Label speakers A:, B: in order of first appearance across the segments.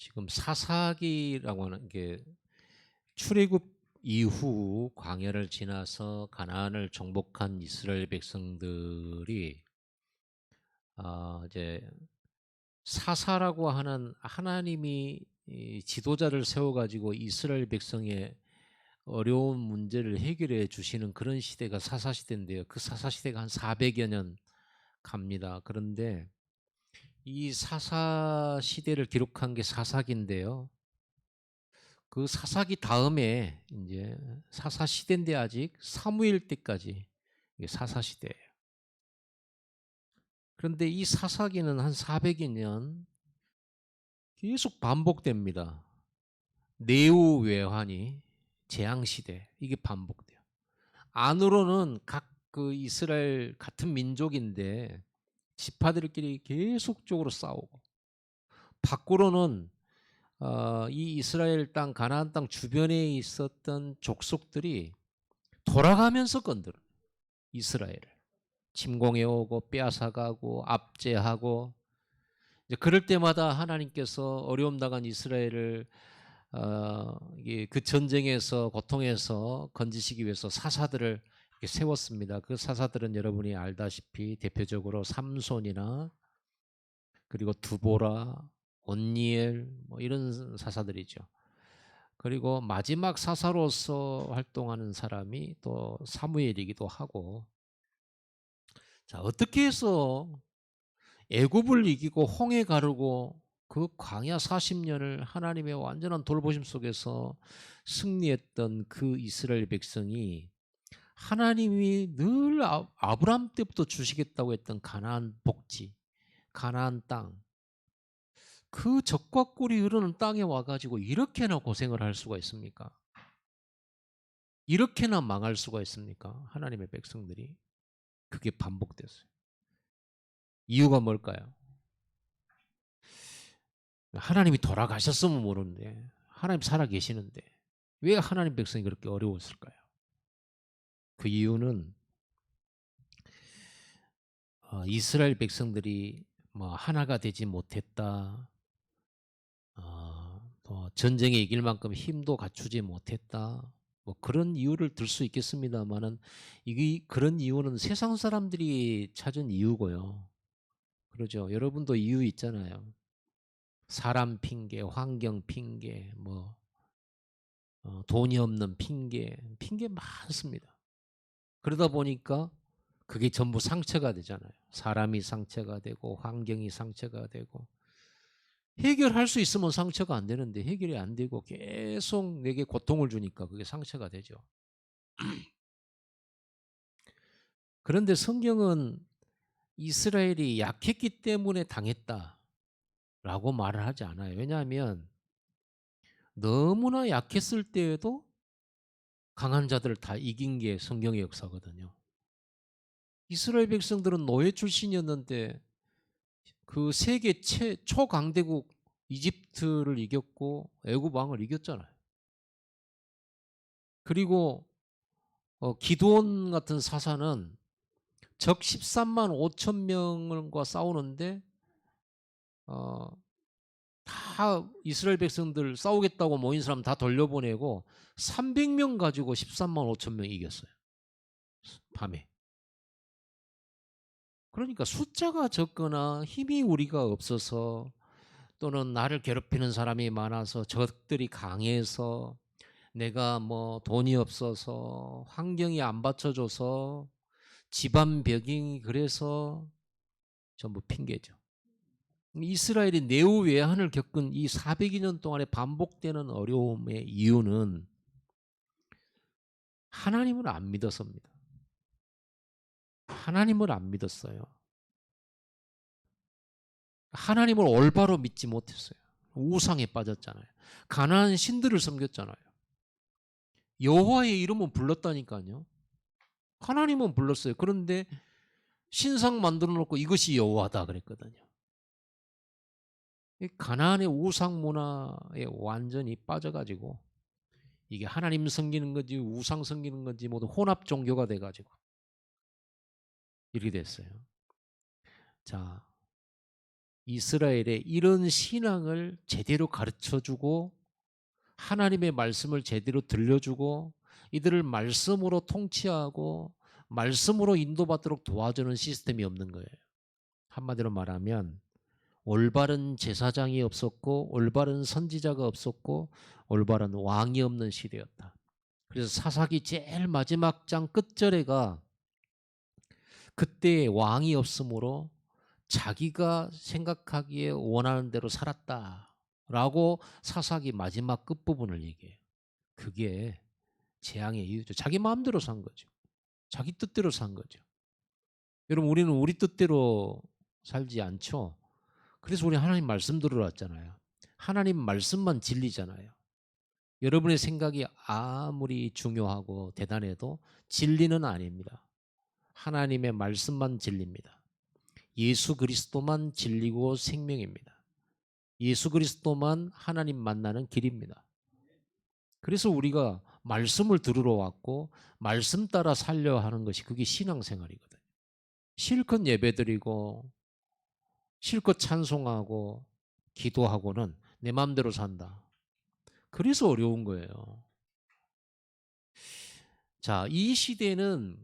A: 지금 사사기라고 하는 게 출애굽 이후 광야를 지나서 가나안을 정복한 이스라엘 백성들이 이제 사사라고 하는 하나님이 이 지도자를 세워 가지고 이스라엘 백성의 어려운 문제를 해결해 주시는 그런 시대가 사사 시대인데요. 그 사사 시대가 한 400여 년 갑니다. 그런데 이 사사 시대를 기록한 게 사사기인데요. 그 사사기 다음에 인제 사사 시대인데 아직 사무엘 때까지 이게 사사 시대예요. 그런데 이 사사기는 한 400여 년 계속 반복됩니다. 내후 외환이 재앙 시대 이게 반복돼요. 안으로는 각 그 이스라엘 같은 민족인데 지파들끼리 계속적으로 싸우고, 밖으로는 이 이스라엘 땅 가나안 땅 주변에 있었던 족속들이 돌아가면서 건드려요. 이스라엘을 침공해 오고 빼앗아가고 압제하고, 이제 그럴 때마다 하나님께서 어려움 당한 이스라엘을 이게 그 전쟁에서 고통에서 건지시기 위해서 사사들을 이렇게 세웠습니다. 그 사사들은 여러분이 알다시피 대표적으로 삼손이나 그리고 두보라, 온니엘 뭐 이런 사사들이죠. 그리고 마지막 사사로서 활동하는 사람이 또 사무엘이기도 하고. 자, 어떻게 해서 애굽을 이기고 홍해 가르고 그 광야 40년을 하나님의 완전한 돌보심 속에서 승리했던 그 이스라엘 백성이 하나님이 늘 아브라함 때부터 주시겠다고 했던 가나안 복지, 가나안 땅, 그 적과 꿀이 흐르는 땅에 와 가지고 이렇게나 고생을 할 수가 있습니까? 이렇게나 망할 수가 있습니까? 하나님의 백성들이. 그게 반복됐어요. 이유가 뭘까요? 하나님이 돌아가셨으면 모르는데, 하나님 살아 계시는데 왜 하나님 백성이 그렇게 어려웠을까요? 그 이유는 이스라엘 백성들이 뭐 하나가 되지 못했다. 또 전쟁에 이길 만큼 힘도 갖추지 못했다. 뭐 그런 이유를 들 수 있겠습니다만은, 이게 그런 이유는 세상 사람들이 찾은 이유고요. 그러죠. 여러분도 이유 있잖아요. 사람 핑계, 환경 핑계, 뭐 돈이 없는 핑계, 핑계 많습니다. 그러다 보니까 그게 전부 상처가 되잖아요. 사람이 상처가 되고 환경이 상처가 되고, 해결할 수 있으면 상처가 안 되는데 해결이 안 되고 계속 내게 고통을 주니까 그게 상처가 되죠. 그런데 성경은 이스라엘이 약했기 때문에 당했다라고 말을 하지 않아요. 왜냐하면 너무나 약했을 때에도 강한 자들을 다 이긴 게 성경의 역사거든요. 이스라엘 백성들은 노예 출신이었는데 그 세계 초강대국 이집트를 이겼고 애굽 왕을 이겼잖아요. 그리고 기드온 같은 사사는 적 13만 5천 명과 싸우는데 어 다 이스라엘 백성들 싸우겠다고 모인 사람 다 돌려보내고 300명 가지고 13만 5천 명 이겼어요. 밤에. 그러니까 숫자가 적거나 힘이 우리가 없어서, 또는 나를 괴롭히는 사람이 많아서, 적들이 강해서, 내가 뭐 돈이 없어서, 환경이 안 받쳐줘서, 집안 벽이 그래서 전부 핑계죠. 이스라엘이 내후 외환을 겪은 이 400여 년 동안에 반복되는 어려움의 이유는 하나님을 안 믿어서입니다. 하나님을 안 믿었어요. 하나님을 올바로 믿지 못했어요. 우상에 빠졌잖아요. 가나안 신들을 섬겼잖아요. 여호와의 이름은 불렀다니까요. 하나님은 불렀어요. 그런데 신상 만들어 놓고 이것이 여호와다 그랬거든요. 이 가나안의 우상 문화에 완전히 빠져가지고 이게 하나님 섬기는 건지 우상 섬기는 건지 모두 혼합 종교가 돼가지고 이렇게 됐어요. 자, 이스라엘에 이런 신앙을 제대로 가르쳐주고 하나님의 말씀을 제대로 들려주고 이들을 말씀으로 통치하고 말씀으로 인도받도록 도와주는 시스템이 없는 거예요. 한마디로 말하면 올바른 제사장이 없었고 올바른 선지자가 없었고 올바른 왕이 없는 시대였다. 그래서 사사기 제일 마지막 장 끝절에가 그때 왕이 없으므로 자기가 생각하기에 원하는 대로 살았다라고 사사기 마지막 끝부분을 얘기해요. 그게 재앙의 이유죠. 자기 마음대로 산 거죠. 자기 뜻대로 산 거죠. 여러분 우리는 우리 뜻대로 살지 않죠. 그래서 우리 하나님 말씀 들어왔잖아요. 하나님 말씀만 진리잖아요. 여러분의 생각이 아무리 중요하고 대단해도 진리는 아닙니다. 하나님의 말씀만 진리입니다. 예수 그리스도만 진리고 생명입니다. 예수 그리스도만 하나님 만나는 길입니다. 그래서 우리가 말씀을 들으러 왔고 말씀 따라 살려 하는 것이 그게 신앙생활이거든요. 실컷 예배드리고 실컷 찬송하고 기도하고는 내 마음대로 산다. 그래서 어려운 거예요. 자, 이 시대는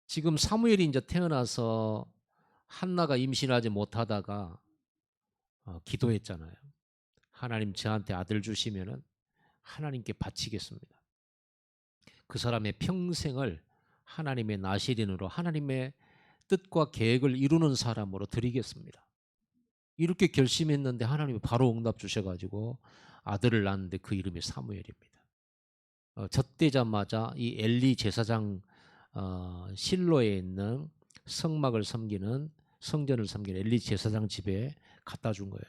A: 지금 사무엘이 이제 태어나서 한나가 임신하지 못하다가 기도했잖아요. 하나님 저한테 아들 주시면은 하나님께 바치겠습니다. 그 사람의 평생을 하나님의 나시린으로 하나님의 뜻과 계획을 이루는 사람으로 드리겠습니다. 이렇게 결심했는데 하나님이 바로 응답 주셔가지고 아들을 낳았는데 그 이름이 사무엘입니다. 젖되자마자 이 엘리 제사장 실로에 있는 성막을 섬기는 성전을 섬기는 엘리 제사장 집에 갖다 준 거예요.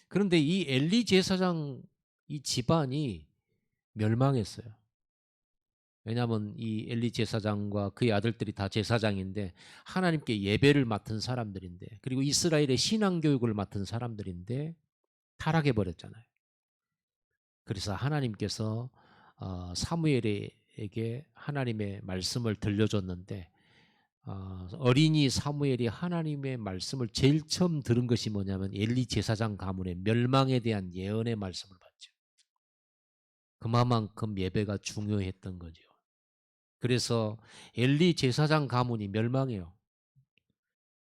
A: 그런데 이 엘리 제사장 이 집안이 멸망했어요. 왜냐하면 이 엘리 제사장과 그의 아들들이 다 제사장인데 하나님께 예배를 맡은 사람들인데 그리고 이스라엘의 신앙교육을 맡은 사람들인데 타락해 버렸잖아요. 그래서 하나님께서 사무엘에게 하나님의 말씀을 들려줬는데 어린이 사무엘이 하나님의 말씀을 제일 처음 들은 것이 뭐냐면 엘리 제사장 가문의 멸망에 대한 예언의 말씀을 받죠. 그만큼 예배가 중요했던 거죠. 그래서 엘리 제사장 가문이 멸망해요.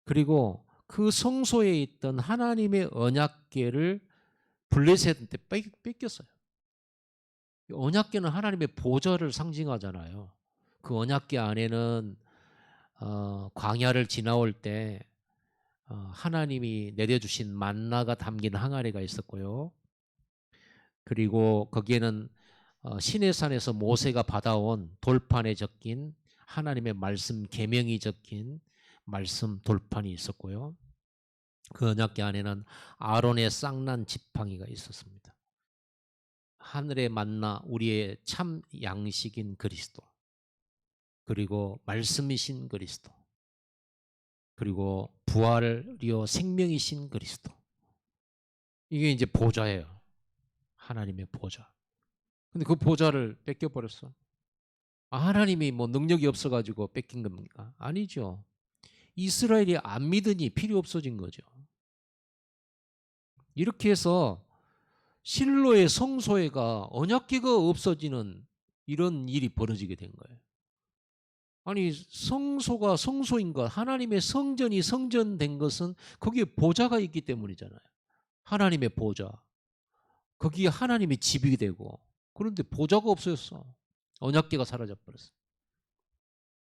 A: 그리고 그 성소에 있던 하나님의 언약궤를 블레셋한테 뺏겼어요. 언약궤는 하나님의 보좌를 상징하잖아요. 그 언약궤 안에는 광야를 지나올 때 하나님이 내려주신 만나가 담긴 항아리가 있었고요. 그리고 거기에는 시내산에서 모세가 받아온 돌판에 적힌 하나님의 말씀 계명이 적힌 말씀 돌판이 있었고요. 그 언약궤 안에는 아론의 쌍난 지팡이가 있었습니다. 하늘의 만나 우리의 참 양식인 그리스도, 그리고 말씀이신 그리스도, 그리고 부활이요 생명이신 그리스도. 이게 이제 보좌예요. 하나님의 보좌. 근데 그 보좌를 뺏겨버렸어. 하나님이 뭐 능력이 없어가지고 뺏긴 겁니까? 아니죠. 이스라엘이 안 믿으니 필요 없어진 거죠. 이렇게 해서 실로의 성소회가 언약궤가 없어지는 이런 일이 벌어지게 된 거예요. 아니 성소가 성소인 것, 하나님의 성전이 성전된 것은 거기에 보좌가 있기 때문이잖아요. 하나님의 보좌. 거기에 하나님의 집이 되고 그런데 보좌가 없어졌어. 언약궤가 사라져버렸어.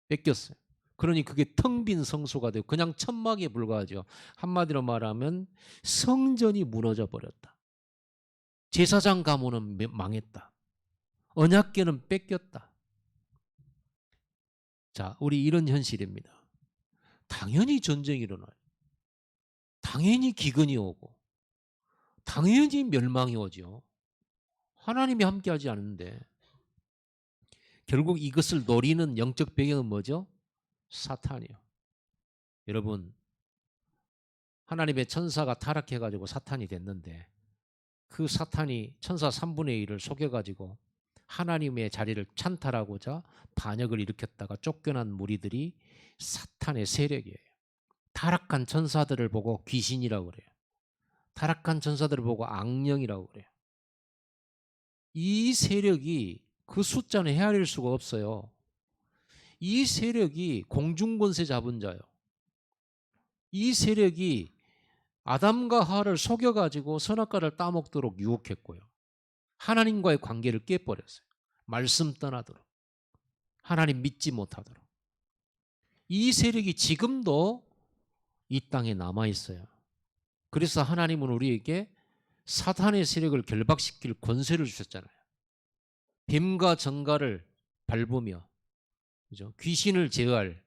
A: 뺏겼어요. 그러니 그게 텅 빈 성소가 되고 그냥 천막에 불과하죠. 한마디로 말하면 성전이 무너져 버렸다. 제사장 가문은 망했다. 언약궤는 뺏겼다. 자, 우리 이런 현실입니다. 당연히 전쟁이 일어나요. 당연히 기근이 오고 당연히 멸망이 오죠. 하나님이 함께하지 않는데 결국 이것을 노리는 영적 배경은 뭐죠? 사탄이요. 여러분 하나님의 천사가 타락해가지고 사탄이 됐는데 그 사탄이 천사 3분의 1을 속여가지고 하나님의 자리를 찬탈하고자 반역을 일으켰다가 쫓겨난 무리들이 사탄의 세력이에요. 타락한 천사들을 보고 귀신이라고 그래요. 타락한 천사들을 보고 악령이라고 그래요. 이 세력이 그 숫자는 헤아릴 수가 없어요. 이 세력이 공중권세 잡은 자요. 이 세력이 아담과 하와를 속여가지고 선악과를 따먹도록 유혹했고요. 하나님과의 관계를 깨버렸어요. 말씀 떠나도록. 하나님 믿지 못하도록. 이 세력이 지금도 이 땅에 남아있어요. 그래서 하나님은 우리에게 사탄의 세력을 결박시킬 권세를 주셨잖아요. 뱀과 정갈을 밟으며, 그죠? 귀신을 제어할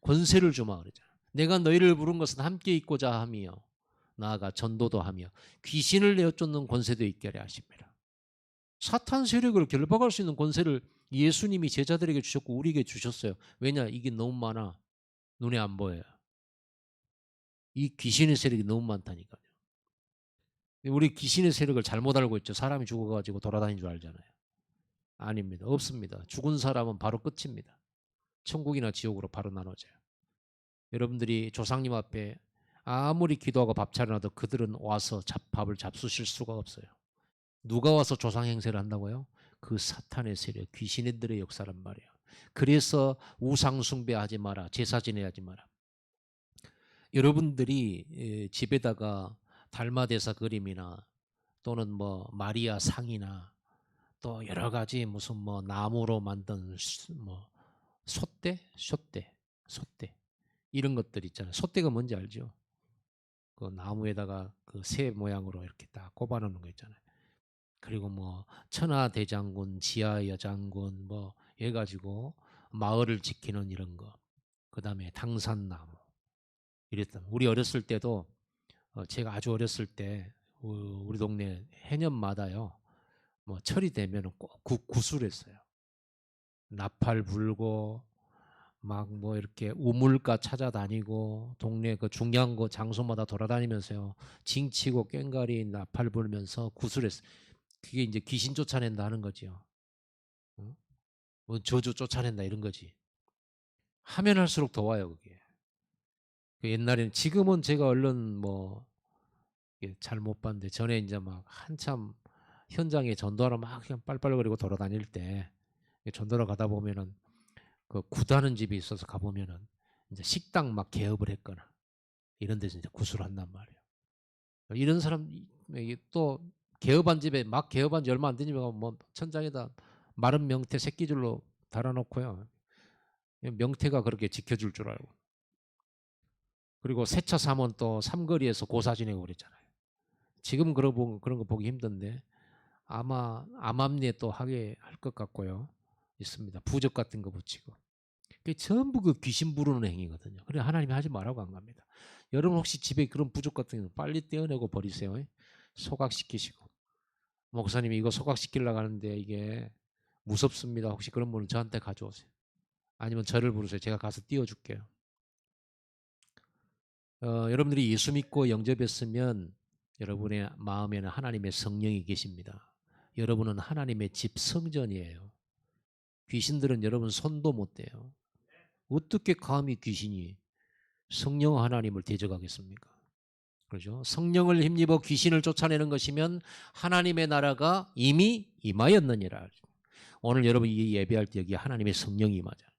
A: 권세를 주마 그러잖아요. 내가 너희를 부른 것은 함께 있고자 하며 나아가 전도도 하며 귀신을 내어 쫓는 권세도 있게 하려 하십니다. 사탄 세력을 결박할 수 있는 권세를 예수님이 제자들에게 주셨고 우리에게 주셨어요. 왜냐? 이게 너무 많아. 눈에 안 보여요. 이 귀신의 세력이 너무 많다니까요. 우리 귀신의 세력을 잘못 알고 있죠. 사람이 죽어가지고 돌아다니는 줄 알잖아요. 아닙니다. 없습니다. 죽은 사람은 바로 끝입니다. 천국이나 지옥으로 바로 나눠져요. 여러분들이 조상님 앞에 아무리 기도하고 밥 차려놔도 그들은 와서 밥을 잡수실 수가 없어요. 누가 와서 조상 행세를 한다고요? 그 사탄의 세력, 귀신들의 역사란 말이에요. 그래서 우상 숭배하지 마라, 제사 지내지 마라. 여러분들이 집에다가 달마대사 그림이나 또는 뭐 마리아 상이나 또 여러 가지 무슨 뭐 나무로 만든 뭐 솥대 이런 것들 있잖아요. 솥대가 뭔지 알죠? 그 나무에다가 그 새 모양으로 이렇게 딱 꼽아놓는 거 있잖아요. 그리고 뭐 천하대장군, 지하여장군 뭐 해가지고 마을을 지키는 이런 거. 그다음에 당산나무 이랬던. 우리 어렸을 때도 제가 아주 어렸을 때 우리 동네 해년마다요. 뭐 철이 되면 꼭 구술했어요. 나팔 불고 막 뭐 이렇게 우물가 찾아다니고 동네 그 중요한 거 장소마다 돌아다니면서요. 징치고 꽹가리 나팔 불면서 구술했어요. 그게 이제 귀신 쫓아낸다 하는 거죠. 뭐 저주 쫓아낸다 이런 거지. 하면 할수록 더 와요 그게. 그 옛날에는 지금은 제가 얼른 뭐 잘 못 봤는데 전에 이제 막 한참 현장에 전도하러 막 그냥 빨빨거리고 돌아다닐 때 전도하러 가다 보면은 그 굿하는 집이 있어서 가보면은 이제 식당 막 개업을 했거나 이런 데서 이제 구슬을 한단 말이에요. 이런 사람 또 개업한 집에 막 개업한 지 얼마 안 되니까 뭐 천장에다 마른 명태 새끼줄로 달아놓고요. 명태가 그렇게 지켜줄 줄 알고. 그리고 세차 사면 또 삼거리에서 고사 지내고 그랬잖아요. 지금 그런 거 보기 힘든데 아마 암암리에 또 하게 할 것 같고요. 있습니다. 부적 같은 거 붙이고. 그게 전부 그 귀신 부르는 행위거든요. 그래 하나님이 하지 말라고 안 갑니다. 여러분 혹시 집에 그런 부적 같은 거 빨리 떼어내고 버리세요. 소각시키시고. 목사님이 이거 소각시키려고 하는데 이게 무섭습니다. 혹시 그런 분은 저한테 가져오세요. 아니면 저를 부르세요. 제가 가서 띄워줄게요. 여러분들이 예수 믿고 영접했으면 여러분의 마음에는 하나님의 성령이 계십니다. 여러분은 하나님의 집 성전이에요. 귀신들은 여러분 손도 못 대요. 어떻게 감히 귀신이 성령 하나님을 대적하겠습니까? 그렇죠? 성령을 힘입어 귀신을 쫓아내는 것이면 하나님의 나라가 이미 임하였느니라. 오늘 여러분이 예배할 때 여기 하나님의 성령이 임하잖아요.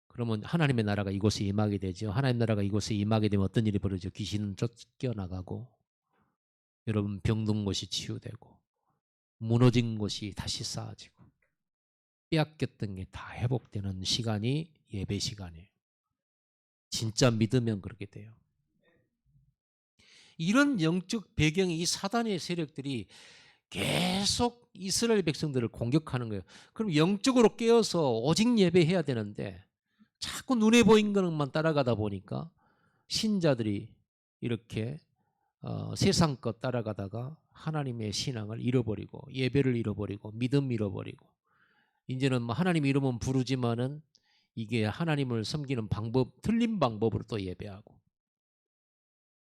A: 그러면 하나님의 나라가 이곳에 임하게 되죠. 하나님 나라가 이곳에 임하게 되면 어떤 일이 벌어지죠? 귀신은 쫓겨나가고 여러분 병든 곳이 치유되고 무너진 곳이 다시 쌓아지고 빼앗겼던 게 다 회복되는 시간이 예배 시간이에요. 진짜 믿으면 그렇게 돼요. 이런 영적 배경의 이 사단의 세력들이 계속 이스라엘 백성들을 공격하는 거예요. 그럼 영적으로 깨어서 오직 예배해야 되는데 자꾸 눈에 보이는 것만 따라가다 보니까 신자들이 이렇게 세상 것 따라가다가 하나님의 신앙을 잃어버리고 예배를 잃어버리고 믿음 잃어버리고 이제는 뭐 하나님 이름은 부르지만은 이게 하나님을 섬기는 방법 틀린 방법으로 또 예배하고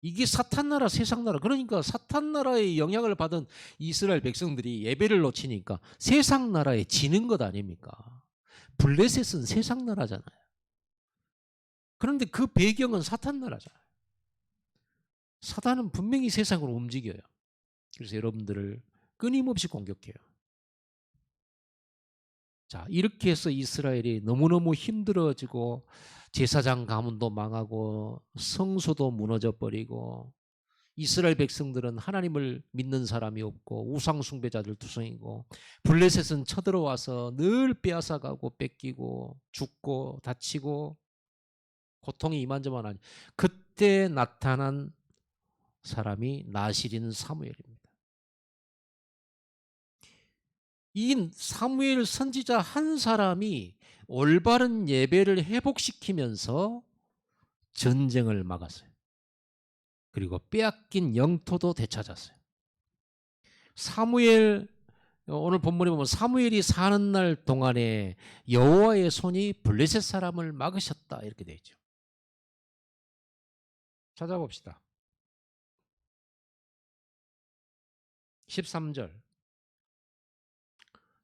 A: 이게 사탄 나라 세상 나라 그러니까 사탄 나라의 영향을 받은 이스라엘 백성들이 예배를 놓치니까 세상 나라에 지는 것 아닙니까? 블레셋은 세상 나라잖아요. 그런데 그 배경은 사탄 나라잖아요. 사탄은 분명히 세상으로 움직여요. 그래서 여러분들을 끊임없이 공격해요. 자, 이렇게 해서 이스라엘이 너무너무 힘들어지고 제사장 가문도 망하고 성소도 무너져 버리고 이스라엘 백성들은 하나님을 믿는 사람이 없고 우상 숭배자들 투성이고 블레셋은 쳐들어와서 늘 빼앗아가고 뺏기고 죽고 다치고 고통이 이만저만 아니. 그때 나타난 사람이 나실인 사무엘입니다. 이 사무엘 선지자 한 사람이 올바른 예배를 회복시키면서 전쟁을 막았어요. 그리고 빼앗긴 영토도 되찾았어요. 사무엘, 오늘 본문에 보면 사무엘이 사는 날 동안에 여호와의 손이 블레셋 사람을 막으셨다 이렇게 되어 있죠. 찾아봅시다. 13절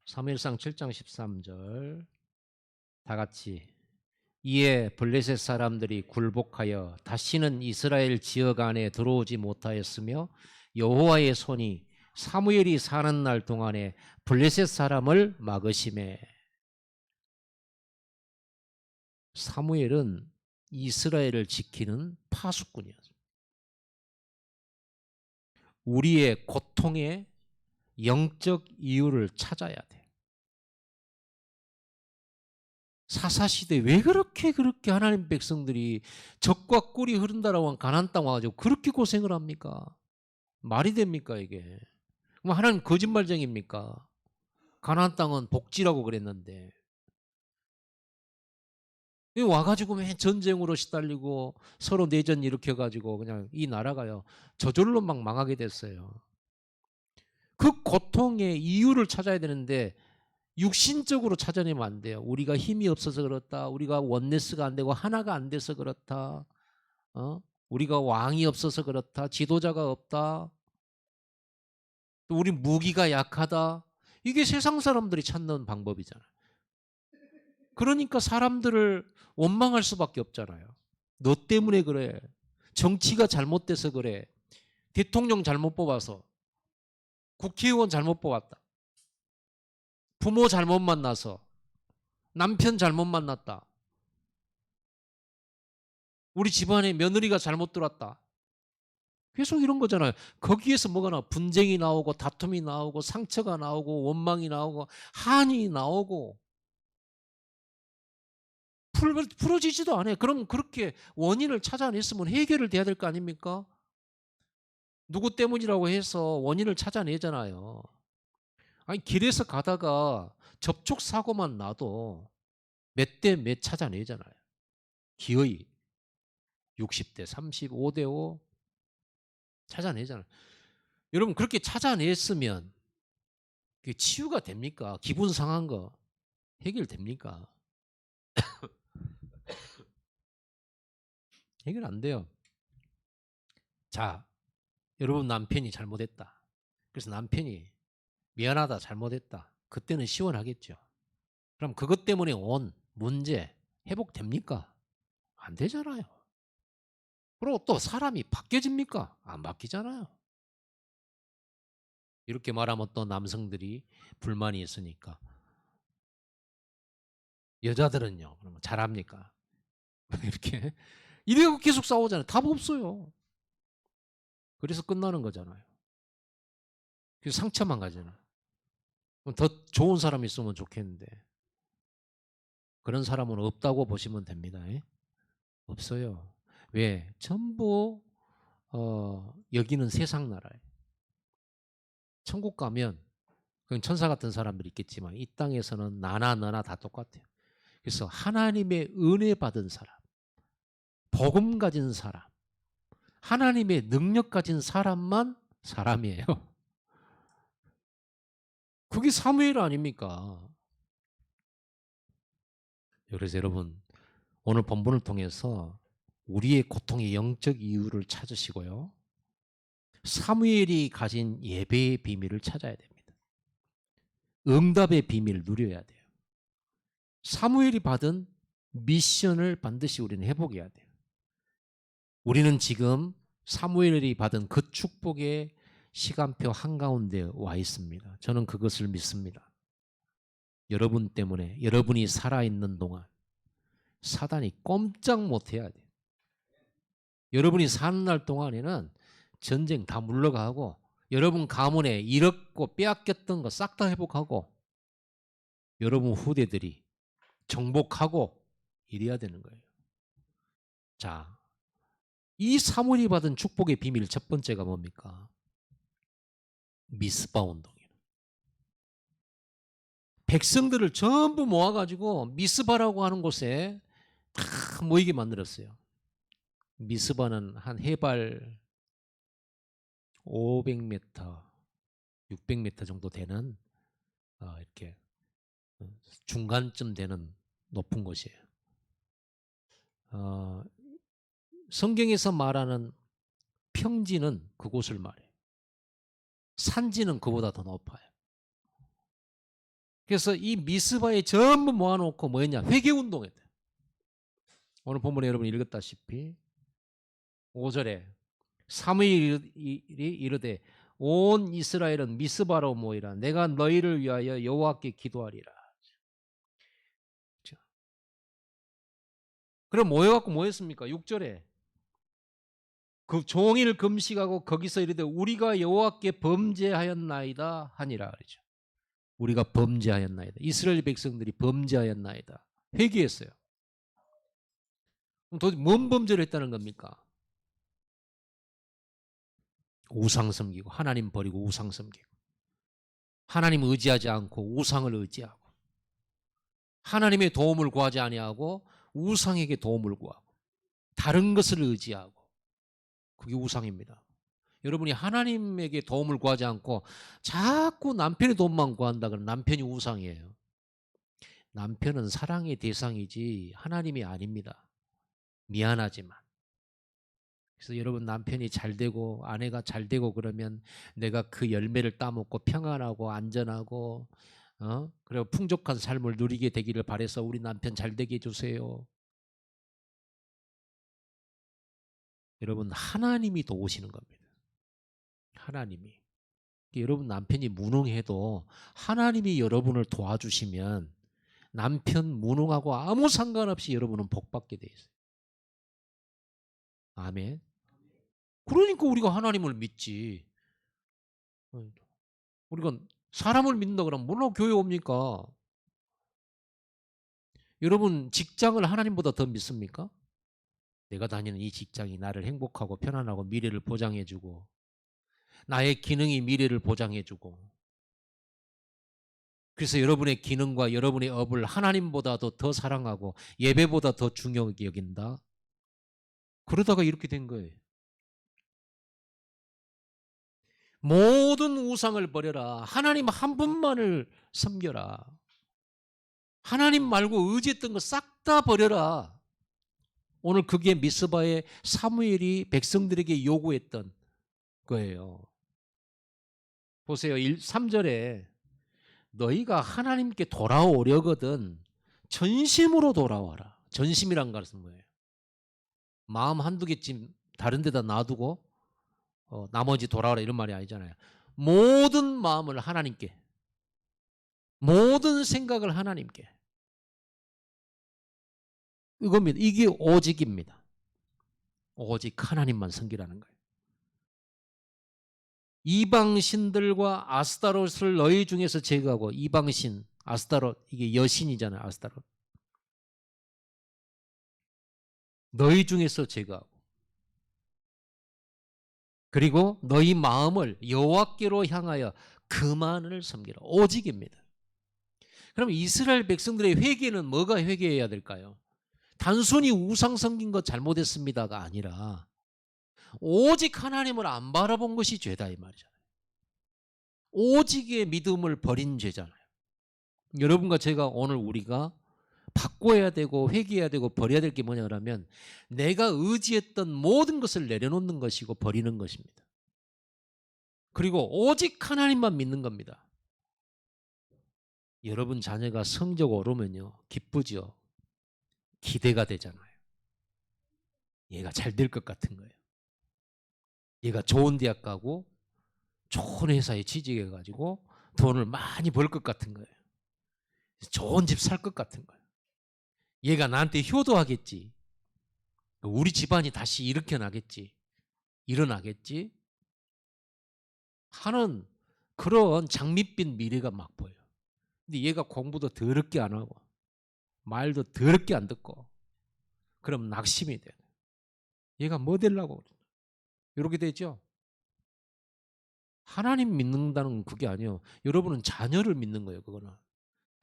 A: 사무엘상 7장 13절 다 같이 이에 블레셋 사람들이 굴복하여 다시는 이스라엘 지역 안에 들어오지 못하였으며 여호와의 손이 사무엘이 사는 날 동안에 블레셋 사람을 막으심에. 사무엘은 이스라엘을 지키는 파수꾼이었습니다. 우리의 고통의 영적 이유를 찾아야 돼. 사사시대 왜 그렇게 하나님 백성들이 적과 꿀이 흐른다라고 한 가나안 땅 와가지고 그렇게 고생을 합니까? 말이 됩니까 이게? 그럼 하나님 거짓말쟁입니까? 가나안 땅은 복지라고 그랬는데 와가지고 왜 전쟁으로 시달리고 서로 내전 일으켜가지고 그냥 이 나라가요 저절로 막 망하게 됐어요. 그 고통의 이유를 찾아야 되는데 육신적으로 찾아내면 안 돼요. 우리가 힘이 없어서 그렇다. 우리가 원네스가 안 되고 하나가 안 돼서 그렇다. 우리가 왕이 없어서 그렇다. 지도자가 없다. 또 우리 무기가 약하다. 이게 세상 사람들이 찾는 방법이잖아요. 그러니까 사람들을 원망할 수밖에 없잖아요. 너 때문에 그래. 정치가 잘못돼서 그래. 대통령 잘못 뽑아서. 국회의원 잘못 뽑았다. 부모 잘못 만나서. 남편 잘못 만났다. 우리 집안에 며느리가 잘못 들어왔다. 계속 이런 거잖아요. 거기에서 뭐가 나와? 분쟁이 나오고 다툼이 나오고 상처가 나오고 원망이 나오고 한이 나오고 풀어지지도 않아요. 그럼 그렇게 원인을 찾아냈으면 해결을 돼야 될 거 아닙니까? 누구 때문이라고 해서 원인을 찾아내잖아요. 아니 길에서 가다가 접촉사고만 나도 몇 대 몇 찾아내잖아요. 기어이 60대 35대 5 찾아내잖아요. 여러분 그렇게 찾아냈으면 그게 치유가 됩니까? 기분 상한 거 해결됩니까? 해결 안 돼요. 자, 여러분 남편이 잘못했다. 그래서 남편이 미안하다 잘못했다. 그때는 시원하겠죠. 그럼 그것 때문에 온 문제 회복됩니까? 안 되잖아요. 그리고 또 사람이 바뀌어집니까? 안 바뀌잖아요. 이렇게 말하면 또 남성들이 불만이 있으니까 여자들은요 그러면 잘합니까? 이렇게 이래고 계속 싸우잖아요. 답 없어요. 그래서 끝나는 거잖아요. 그래서 상처만 가잖아요. 더 좋은 사람이 있으면 좋겠는데 그런 사람은 없다고 보시면 됩니다. 없어요. 왜? 전부 여기는 세상 나라예요. 천국 가면 그건 천사 같은 사람들이 있겠지만 이 땅에서는 나나 너나 다 똑같아요. 그래서 하나님의 은혜 받은 사람, 복음 가진 사람, 하나님의 능력 가진 사람만 사람이에요. 그게 사무엘 아닙니까? 그래서 여러분 오늘 본문을 통해서 우리의 고통의 영적 이유를 찾으시고요. 사무엘이 가진 예배의 비밀을 찾아야 됩니다. 응답의 비밀을 누려야 돼요. 사무엘이 받은 미션을 반드시 우리는 회복해야 돼요. 우리는 지금 사무엘이 받은 그 축복의 시간표 한가운데 와 있습니다. 저는 그것을 믿습니다. 여러분 때문에, 여러분이 살아있는 동안 사단이 꼼짝 못해야 돼요. 여러분이 사는 날 동안에는 전쟁 다 물러가고 여러분 가문에 잃었고 빼앗겼던 거 싹 다 회복하고 여러분 후대들이 정복하고 이래야 되는 거예요. 자, 이 사무엘이 받은 축복의 비밀 첫 번째가 뭡니까? 미스바 운동이에요. 백성들을 전부 모아가지고 미스바라고 하는 곳에 다 모이게 만들었어요. 미스바는 한 해발 500m, 600m 정도 되는 이렇게 중간쯤 되는 높은 곳이에요. 성경에서 말하는 평지는 그곳을 말해요. 산지는 그보다 더 높아요. 그래서 이 미스바에 전부 모아놓고 뭐였냐? 회개운동했대요. 오늘 본문에 여러분 읽었다시피 5절에 사무엘이 이르되 온 이스라엘은 미스바로 모이라. 내가 너희를 위하여 여호와께 기도하리라. 그럼 모여갖고 뭐 했습니까? 6절에 그 종일 금식하고 거기서 이르되 우리가 여호와께 범죄하였나이다 하니라 그러죠. 우리가 범죄하였나이다. 이스라엘 백성들이 범죄하였나이다. 회개했어요. 그럼 도대체 뭔 범죄를 했다는 겁니까? 우상 섬기고 하나님 버리고 우상 섬기고 하나님 의지하지 않고 우상을 의지하고 하나님의 도움을 구하지 아니하고 우상에게 도움을 구하고 다른 것을 의지하고 그게 우상입니다. 여러분이 하나님에게 도움을 구하지 않고 자꾸 남편의 도움만 구한다 그러면 남편이 우상이에요. 남편은 사랑의 대상이지 하나님이 아닙니다. 미안하지만. 그래서 여러분 남편이 잘 되고 아내가 잘 되고 그러면 내가 그 열매를 따먹고 평안하고 안전하고 그리고 풍족한 삶을 누리게 되기를 바라서 우리 남편 잘 되게 해주세요. 여러분 하나님이 도우시는 겁니다. 하나님이. 여러분 남편이 무능해도 하나님이 여러분을 도와주시면 남편 무능하고 아무 상관없이 여러분은 복받게 돼 있어요. 아멘. 그러니까 우리가 하나님을 믿지. 우리가 사람을 믿는다 그러면 뭘로 교회 옵니까? 여러분 직장을 하나님보다 더 믿습니까? 내가 다니는 이 직장이 나를 행복하고 편안하고 미래를 보장해주고 나의 기능이 미래를 보장해주고 그래서 여러분의 기능과 여러분의 업을 하나님보다도 더 사랑하고 예배보다 더 중요하게 여긴다. 그러다가 이렇게 된 거예요. 모든 우상을 버려라. 하나님 한 분만을 섬겨라. 하나님 말고 의지했던 거 싹 다 버려라. 오늘 그게 미스바의 사무엘이 백성들에게 요구했던 거예요. 보세요. 3절에 너희가 하나님께 돌아오려거든 전심으로 돌아와라. 전심이란 것은 뭐예요? 마음 한두 개쯤 다른 데다 놔두고 나머지 돌아오라 이런 말이 아니잖아요. 모든 마음을 하나님께, 모든 생각을 하나님께. 이겁니다. 이게 오직입니다. 오직 하나님만 섬기라는 거예요. 이방신들과 아스타롯을 너희 중에서 제거하고 이방신, 아스타롯 이게 여신이잖아요. 아스타롯. 너희 중에서 제거하고 그리고 너희 마음을 여호와께로 향하여 그만을 섬기라. 오직입니다. 그럼 이스라엘 백성들의 회개는 뭐가 회개해야 될까요? 단순히 우상 섬긴 것 잘못했습니다가 아니라 오직 하나님을 안 바라본 것이 죄다 이 말이잖아요. 오직의 믿음을 버린 죄잖아요. 여러분과 제가 오늘 우리가 바꿔야 되고 회개해야 되고 버려야 될 게 뭐냐 그러면 내가 의지했던 모든 것을 내려놓는 것이고 버리는 것입니다. 그리고 오직 하나님만 믿는 겁니다. 여러분 자녀가 성적 오르면요 기쁘죠. 기대가 되잖아요. 얘가 잘 될 것 같은 거예요. 얘가 좋은 대학 가고 좋은 회사에 취직해가지고 돈을 많이 벌 것 같은 거예요. 좋은 집 살 것 같은 거예요. 얘가 나한테 효도하겠지. 우리 집안이 다시 일어나겠지 하는 그런 장밋빛 미래가 막 보여요. 근데 얘가 공부도 더럽게 안 하고 말도 더럽게 안 듣고 그럼 낙심이 돼요. 얘가 뭐 되려고 이렇게 되죠. 하나님 믿는다는 그게 아니에요. 여러분은 자녀를 믿는 거예요. 그거는.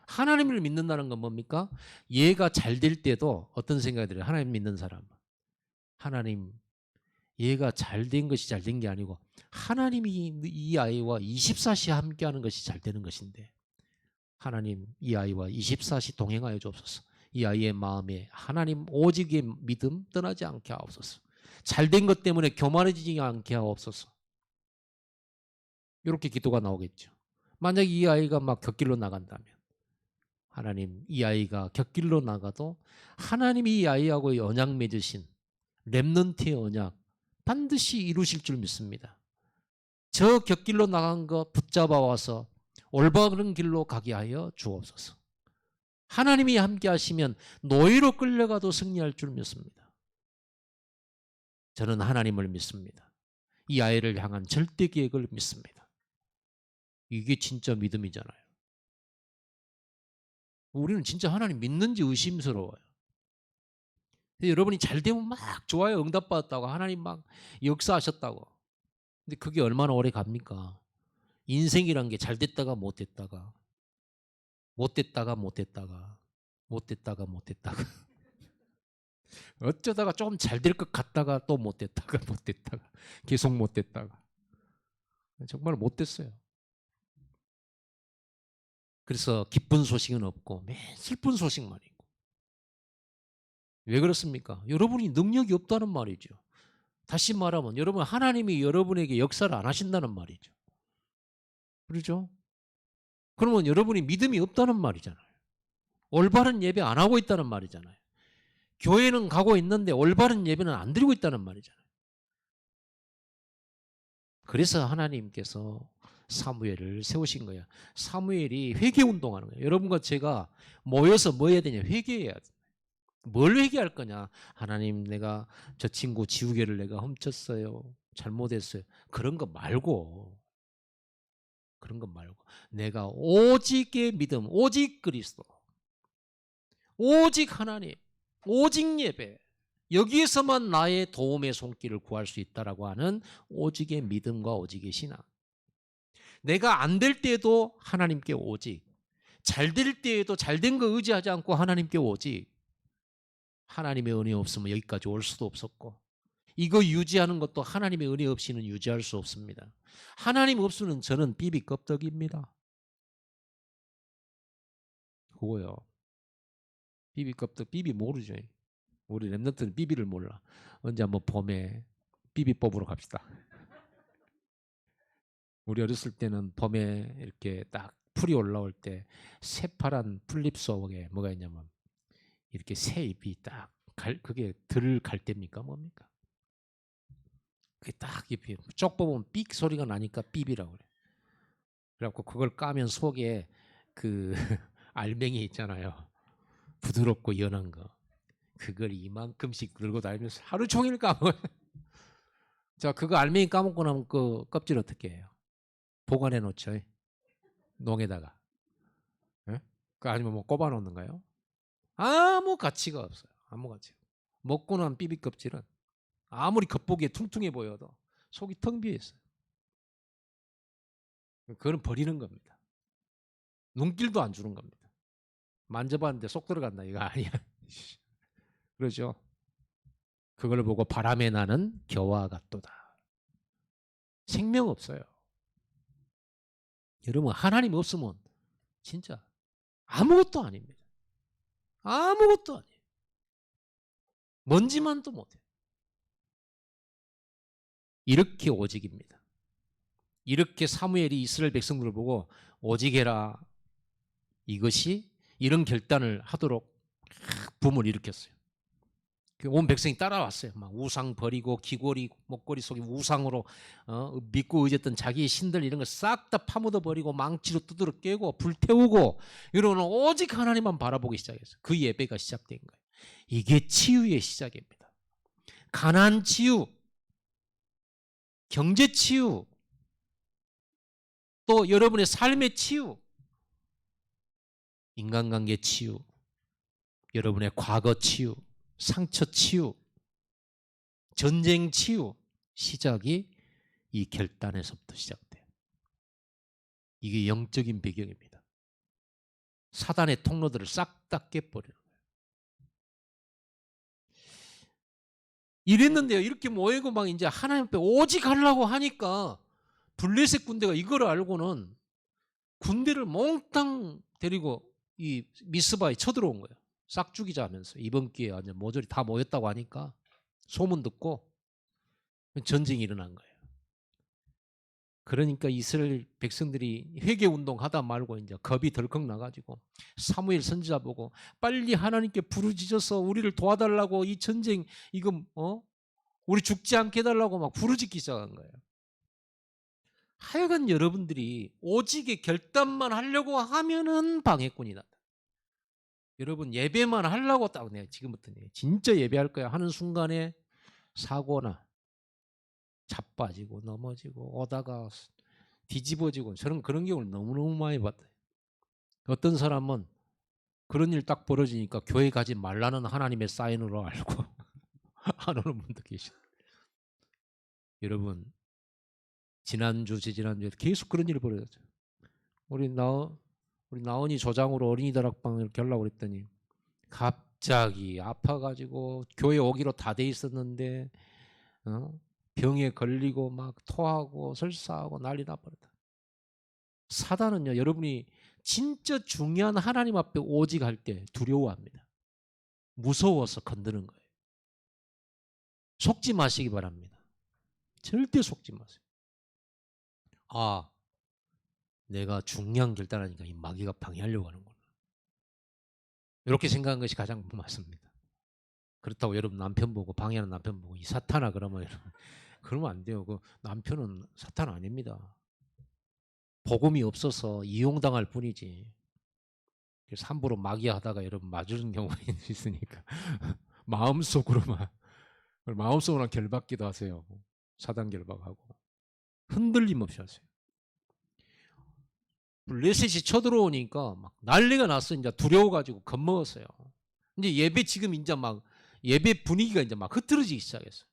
A: 하나님을 믿는다는 건 뭡니까? 얘가 잘 될 때도 어떤 생각이 들어요? 하나님 믿는 사람. 하나님, 얘가 잘 된 것이 잘 된 게 아니고 하나님이 이 아이와 24시 함께하는 것이 잘 되는 것인데 하나님 이 아이와 24시 동행하여 주옵소서. 이 아이의 마음에 하나님 오직의 믿음 떠나지 않게 하옵소서. 잘된 것 때문에 교만해지지 않게 하옵소서. 이렇게 기도가 나오겠죠. 만약 이 아이가 막 곁길로 나간다면 하나님 이 아이가 곁길로 나가도 하나님이 이 아이하고 언약 맺으신 렘넌트의 언약 반드시 이루실 줄 믿습니다. 저 곁길로 나간 거 붙잡아 와서 올바른 길로 가게 하여 주옵소서. 하나님이 함께 하시면 노예로 끌려가도 승리할 줄 믿습니다. 저는 하나님을 믿습니다. 이 아이를 향한 절대 계획을 믿습니다. 이게 진짜 믿음이잖아요. 우리는 진짜 하나님 믿는지 의심스러워요. 여러분이 잘 되면 막 좋아요. 응답받았다고 하나님 막 역사하셨다고. 근데 그게 얼마나 오래 갑니까? 인생이란 게 잘 됐다가 못 됐다가 못 됐다가 못 됐다가 못 됐다가 못 됐다가 어쩌다가 조금 잘 될 것 같다가 또 못 됐다가 못 됐다가 계속 못 됐다가 정말 못 됐어요. 그래서 기쁜 소식은 없고 매일 슬픈 소식만 있고. 왜 그렇습니까? 여러분이 능력이 없다는 말이죠. 다시 말하면 여러분 하나님이 여러분에게 역사를 안 하신다는 말이죠. 그렇죠? 그러면 여러분이 믿음이 없다는 말이잖아요. 올바른 예배 안 하고 있다는 말이잖아요. 교회는 가고 있는데 올바른 예배는 안 드리고 있다는 말이잖아요. 그래서 하나님께서 사무엘을 세우신 거야. 사무엘이 회개운동하는 거예요. 여러분과 제가 모여서 뭐 해야 되냐? 회개해야 돼. 뭘 회개할 거냐? 하나님 내가 저 친구 지우개를 내가 훔쳤어요. 잘못했어요. 그런 거 말고 내가 오직의 믿음, 오직 그리스도, 오직 하나님, 오직 예배 여기에서만 나의 도움의 손길을 구할 수 있다라고 하는 오직의 믿음과 오직의 신앙. 내가 안 될 때에도 하나님께 오직, 잘 될 때에도 잘된 거 의지하지 않고 하나님께 오직. 하나님의 은혜 없으면 여기까지 올 수도 없었고 이거 유지하는 것도 하나님의 은혜 없이는 유지할 수 없습니다. 하나님 없으면 저는 비비껍데기입니다. 그거요. 비비껍데기, 비비 모르죠. 우리 랩런트는 비비를 몰라. 언제 한번 봄에 비비 뽑으러 갑시다. 우리 어렸을 때는 봄에 이렇게 딱 풀이 올라올 때 새파란 풀잎 속에 뭐가 있냐면 이렇게 새 잎이 딱 그게 들 갈대입니까 뭡니까? 그게 딱 잎이 쪽 뽑으면 삑 소리가 나니까 삐비라고 그래. 그래갖고 그걸 까면 속에 그 알맹이 있잖아요. 부드럽고 연한 거. 그걸 이만큼씩 들고 다니면서 하루 종일 까먹어요. 자, 그거 알맹이 까먹고 나면 그 껍질 어떻게 해요? 보관해 놓죠. 농에다가. 예? 그 아니면 뭐 꼽아 놓는가요? 아무 가치가 없어요. 아무 가치. 먹고 난 삐비 껍질은 아무리 겉보기에 퉁퉁해 보여도 속이 텅 비어 있어요. 그거는 버리는 겁니다. 눈길도 안 주는 겁니다. 만져봤는데 쏙 들어간다 이거 아니야. 그러죠. 그걸 보고 바람에 나는 겨와 같도다. 생명 없어요. 여러분 하나님 없으면 진짜 아무것도 아닙니다. 아무것도 아니에요. 먼지만도 못해요. 이렇게 오직입니다. 이렇게 사무엘이 이스라엘 백성들을 보고 오직해라. 이것이 이런 결단을 하도록 붐을 일으켰어요. 온 백성이 따라왔어요. 막 우상 버리고 귀걸이 목걸이 속에 우상으로 믿고 의졌던 자기의 신들 이런 거 싹 다 파묻어 버리고 망치로 두드러 깨고 불태우고 이러는 오직 하나님만 바라보기 시작했어요. 그 예배가 시작된 거예요. 이게 치유의 시작입니다. 가난 치유, 경제 치유, 또 여러분의 삶의 치유, 인간관계 치유, 여러분의 과거 치유, 상처 치유, 전쟁 치유 시작이 이 결단에서부터 시작돼요. 이게 영적인 배경입니다. 사단의 통로들을 싹 다 깨버리는 거예요. 이랬는데요. 이렇게 모이고 막 이제 하나님 앞에 오직 하려고 하니까 블레셋 군대가 이걸 알고는 군대를 몽땅 데리고 이 미스바에 쳐들어온 거예요. 싹 죽이자 하면서 이번 기회에 완전 모조리 다 모였다고 하니까 소문 듣고 전쟁이 일어난 거예요. 그러니까 이스라엘 백성들이 회개운동 하다 말고 이제 겁이 덜컥 나가지고 사무엘 선지자 보고 빨리 하나님께 부르짖어서 우리를 도와달라고 이 전쟁 이거 우리 죽지 않게 해달라고 막 부르짖기 시작한 거예요. 하여간 여러분들이 오직의 결단만 하려고 하면은 방해꾼이 난다. 여러분 예배만 하려고 딱 내가 지금부터 진짜 예배할 거야 하는 순간에 사고나 자빠지고 넘어지고 오다가 뒤집어지고 저는 그런 경우를 너무너무 많이 봤어요. 어떤 사람은 그런 일 딱 벌어지니까 교회 가지 말라는 하나님의 사인으로 알고 안 오는 분도 계시죠. 여러분 지난주 재지난주에 계속 그런 일이 벌어졌죠. 우리 나은이 조장으로 어린이 다락방을 겨려고 그랬더니 갑자기 아파가지고 교회 오기로 다 돼 있었는데 병에 걸리고 막 토하고 설사하고 난리 나버렸다. 사단은요, 여러분이 진짜 중요한 하나님 앞에 오직 할 때 두려워합니다. 무서워서 건드는 거예요. 속지 마시기 바랍니다. 절대 속지 마세요. 아, 내가 중요한 결단하니까 이 마귀가 방해하려고 하는구나. 이렇게 생각하는 것이 가장 맞습니다. 그렇다고 여러분 남편 보고 방해하는 남편 보고 이 사탄아 그러면 안 돼요. 그 남편은 사탄 아닙니다. 복음이 없어서 이용당할 뿐이지. 그래서 함부로 마귀하다가 여러분 맞으는 경우가 있으니까 마음속으로만 결박기도 하세요. 사단 결박하고 흔들림 없이 하세요. 블레셋이 쳐들어오니까 막 난리가 났어. 이제 두려워가지고 겁먹었어요. 이제 예배 지금 이제 막 예배 분위기가 이제 막 흐트러지기 시작했어요.